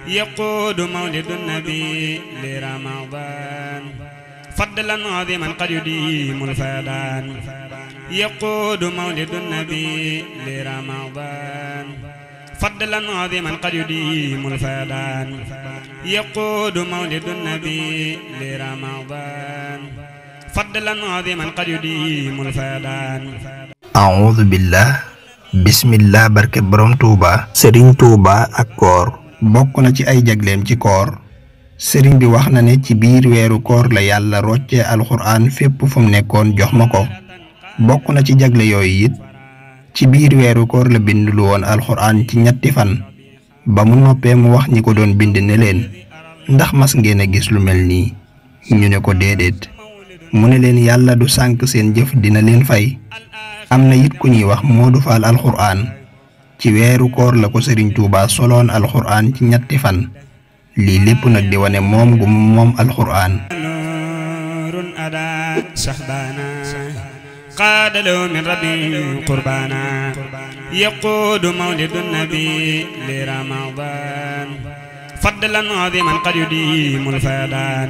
يقود مولد النبي لرمضان فضلا عظيما قد يديم الفيضان يقود مولد النبي لرمضان فضلا عظيما قد يديم الفيضان يقود مولد النبي لرمضان فضلا عظيما قد يديم الفيضان أعوذ بالله بسم الله barke borom Touba Serigne Touba ak koor bokk na ci ay jagleem ci koor Serigne bi wax na ne ci biir weeru koor la yàlla rocce alxuraan fépp fu mu nekkoon jox ma ko bokk na ci jagle yooyu it ci biir weeru koor la bind lu woon alxuraan ci ñetti fan ba mu noppee mu wax ñi ko doon bind ne leen ndax mas ngeen a gis lu mel nii ñu ne ko déedéet mu ne leen yàlla du sànk seen jëf dina leen fay am na it ku ñuy wax Modou Fall alxuraan ci weeru koor la ko Serigne Touba soloon alxuraan ci ñetti fan lii lépp nag di wane moom gu moom alxuraan قاد له من ربي قربانا يقود مولد النبي لرمضان فضلا عظيما قد يديم الفيضان